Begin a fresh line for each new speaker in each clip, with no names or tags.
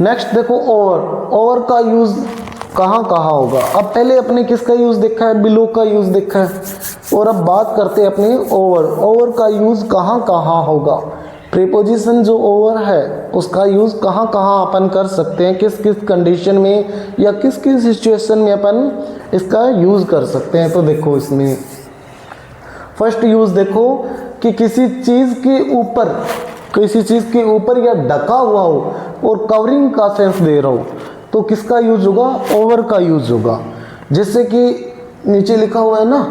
Next देखो over, over का use कहाँ कहाँ होगा। अब पहले अपने किसका यूज देखा है, बिलो का यूज देखा है, और अब बात करते हैं अपने ओवर। ओवर का यूज कहाँ कहाँ होगा, प्रीपोजिशन जो ओवर है उसका यूज कहाँ कहाँ अपन कर सकते हैं, किस किस कंडीशन में या किस किस सिचुएशन में अपन इसका यूज कर सकते हैं। तो देखो इसमें फर्स्ट यूज देखो कि किसी चीज के ऊपर, किसी चीज के ऊपर या ढका हुआ हो और कवरिंग का सेंस दे रहा हो तो किसका यूज होगा, ओवर का यूज होगा। जैसे कि नीचे लिखा हुआ है ना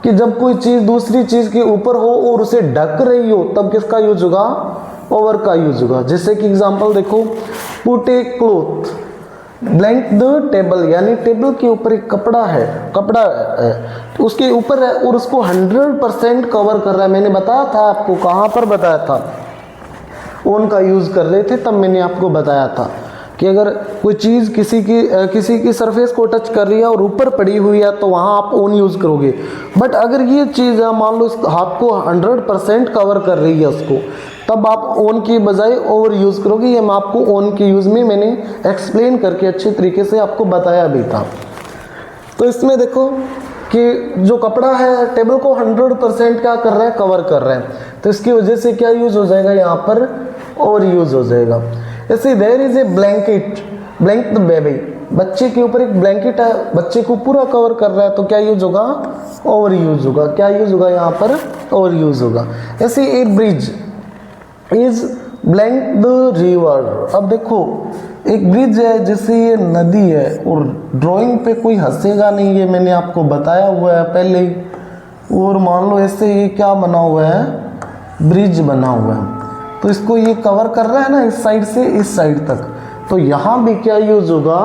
कि जब कोई चीज दूसरी चीज के ऊपर हो और उसे ढक रही हो तब किसका यूज होगा, ओवर का यूज होगा। जैसे कि एग्जांपल देखो, put A cloth blank the table, यानी टेबल के ऊपर एक कपड़ा है, कपड़ा है तो उसके ऊपर है और उसको 100% कवर कर रहा है। मैंने बताया था आपको, कहाँ पर बताया था, ओन का यूज कर रहे थे तब मैंने आपको बताया था कि अगर कोई चीज़ किसी की सरफेस को टच कर रही है और ऊपर पड़ी हुई है तो वहाँ आप ओन यूज़ करोगे। बट अगर ये चीज़ है मान लो इस हाथ को 100% कवर कर रही है उसको, तब आप ओन की बजाय ओवर यूज़ करोगे। ये मैं आपको ओन के यूज़ में मैंने एक्सप्लेन करके अच्छे तरीके से आपको बताया भी था। तो इसमें देखो कि जो कपड़ा है टेबल को 100% क्या कर रहा है, कवर कर रहा है, तो इसकी वजह से क्या यूज़ हो जाएगा, यहाँ पर ओवर यूज़ हो जाएगा। ऐसे there is a blanket blank the baby, बच्चे के ऊपर एक ब्लैंकेट है, बच्चे को पूरा कवर कर रहा है तो क्या यूज होगा, ओवर यूज होगा। क्या यूज होगा यहाँ पर, ओवर यूज होगा। ऐसे a bridge is blank the river. अब देखो एक ब्रिज है जैसे ये नदी है और ड्राइंग पे कोई हंसेगा नहीं, ये मैंने आपको बताया हुआ है पहले ही। और मान लो ऐसे ये क्या बना हुआ है, ब्रिज बना हुआ है, तो इसको ये कवर कर रहा है ना इस साइड से इस साइड तक, तो यहाँ भी क्या यूज होगा,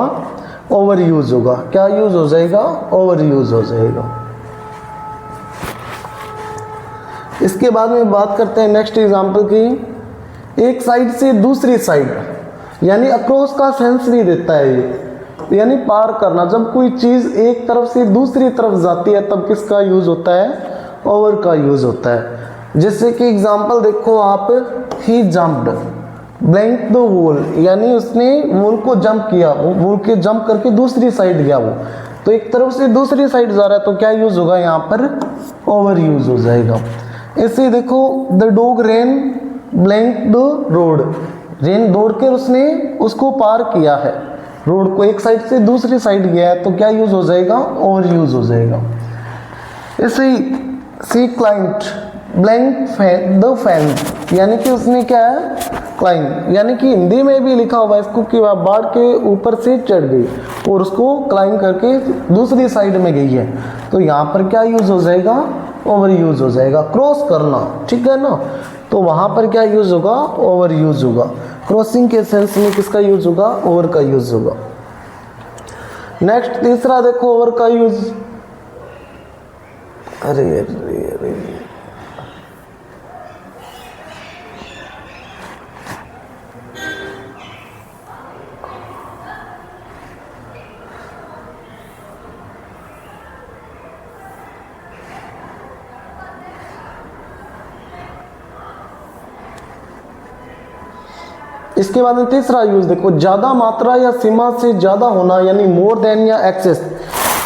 ओवर यूज होगा। क्या यूज हो जाएगा, ओवर यूज हो जाएगा। इसके बाद में बात करते हैं नेक्स्ट एग्जांपल की। एक साइड से दूसरी साइड, यानी अक्रॉस का सेंस भी देता है ये, यानी पार करना। जब कोई चीज एक तरफ से दूसरी तरफ जाती है तब किसका यूज होता है, ओवर का यूज होता है। जैसे कि एग्जांपल देखो आप, ही जंप्ड ब्लैंक द वॉल, यानी उसने वॉल को जंप किया, वॉल के जंप करके दूसरी साइड गया वो, तो एक तरफ से दूसरी साइड जा रहा है तो क्या यूज होगा, यहाँ पर ओवर यूज हो जाएगा। ऐसे देखो the dog rain blank the road, rain दौड़ कर उसने उसको पार किया है, रोड को एक साइड से दूसरी साइड गया है तो क्या यूज हो जाएगा, ओवर यूज हो जाएगा। ऐसे ही सी क्लाइंट ब्लैंक द फैन, यानी कि उसने क्या है, क्लाइंब, यानी कि हिंदी में भी लिखा हुआ है इसको कि वह बाढ़ के ऊपर से चढ़ गई और उसको क्लाइंब करके दूसरी साइड में गई है, तो यहाँ पर क्या यूज हो जाएगा, ओवर यूज हो जाएगा। क्रॉस करना, ठीक है ना, तो वहाँ पर क्या यूज होगा, ओवर यूज होगा। क्रॉसिंग के सेंस में किसका यूज होगा, ओवर का यूज होगा। नेक्स्ट तीसरा देखो ओवर का यूज, अरे अरे अरे इसके बाद में तीसरा यूज देखो, ज्यादा मात्रा या सीमा से ज्यादा होना, यानी मोर देन या एक्सेस।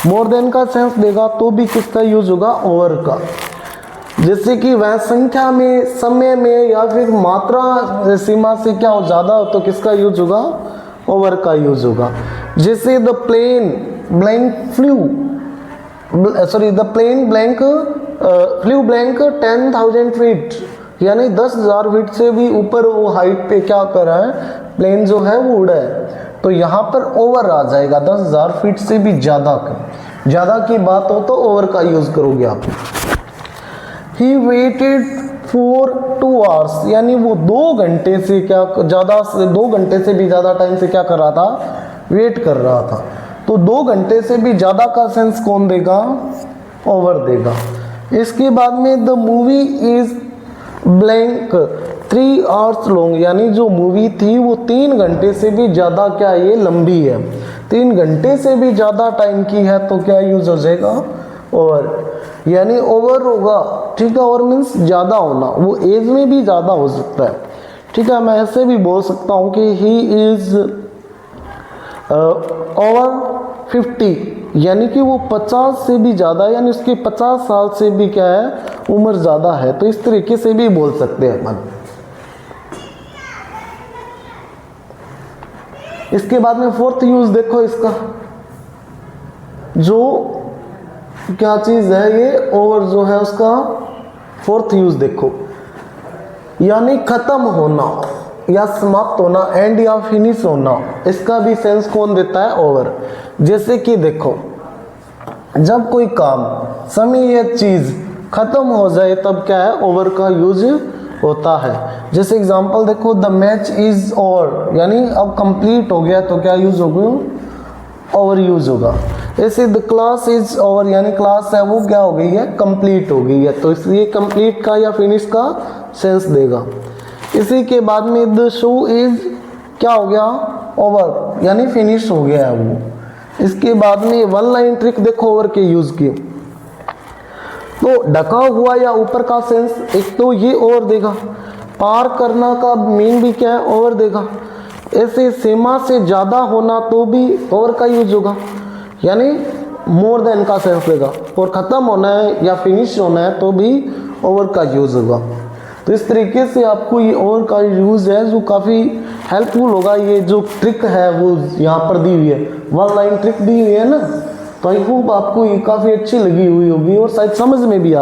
मोर देन का सेंस देगा तो भी किसका यूज होगा, ओवर का। जैसे कि वह संख्या में, समय में या फिर मात्रा सीमा से क्या हो, ज्यादा हो तो किसका यूज होगा, ओवर का यूज होगा। जैसे the plane blank flew, the plane blank flew blank 10,000 feet, यानी 10,000 फीट से भी ऊपर वो हाइट पे क्या कर रहा है, प्लेन जो है वो उड़ा है, तो यहाँ पर ओवर आ जाएगा। 10,000 फीट से भी ज्यादा की बात हो तो ओवर का यूज करोगे आप। ही वेटेड फॉर 2 आवर्स, यानी वो 2 घंटे से क्या ज्यादा से 2 घंटे से भी ज्यादा टाइम से क्या कर रहा था, वेट कर रहा था, तो 2 घंटे से भी ज्यादा का सेंस कौन देगा, ओवर देगा। इसके बाद में the movie is blank 3 hours long, यानी जो मूवी थी वो 3 घंटे से भी ज्यादा क्या ये लंबी है, 3 घंटे से भी ज्यादा टाइम की है, तो क्या यूज हो जाएगा, ओवर, यानी ओवर होगा, ठीक है। ओवर मीन्स ज्यादा होना, वो एज में भी ज्यादा हो सकता है, ठीक है। मैं ऐसे भी बोल सकता हूँ कि ही इज ओवर 50 यानी कि वो 50 से भी ज़्यादा, यानी उसकी 50 साल से भी क्या है उम्र ज़्यादा है, तो इस तरीके से भी बोल सकते हैं अपन। इसके बाद में फोर्थ यूज देखो इसका, जो क्या चीज़ है ये ओवर जो है उसका फोर्थ यूज देखो, यानी खत्म होना या समाप्त होना, एंड या फिनिश होना, इसका भी सेंस कौन देता है ओवर। जैसे कि देखो जब कोई काम समय या चीज खत्म हो जाए तब क्या है ओवर का यूज होता है। जैसे एग्जांपल देखो द मैच इज ओवर, यानी अब कंप्लीट हो गया तो क्या यूज होगा ओवर यूज होगा। ऐसे द क्लास इज ओवर, यानी क्लास है वो क्या हो गई है कंप्लीट हो गई है, तो इसलिए कंप्लीट का या फिनिश का सेंस देगा। इसी के बाद में द शो इज क्या हो गया ओवर, यानी फिनिश हो गया है वो। इसके बाद में वन लाइन ट्रिक देखो ओवर के यूज की, तो ढका हुआ या ऊपर का सेंस एक तो ये ओवर देगा, पार करना का मीन भी क्या है ओवर देगा। ऐसे सीमा से ज़्यादा होना तो भी ओवर का यूज होगा, यानी मोर देन का सेंस देगा। और ख़त्म होना है या फिनिश होना है तो भी ओवर का यूज होगा। तो इस तरीके से आपको ये ओवर का यूज है जो काफ़ी हेल्पफुल होगा। ये जो ट्रिक है वो यहाँ पर दी हुई है, वन लाइन ट्रिक दी हुई है ना, तो आई होप आपको ये काफ़ी अच्छी लगी हुई होगी और शायद समझ में भी आ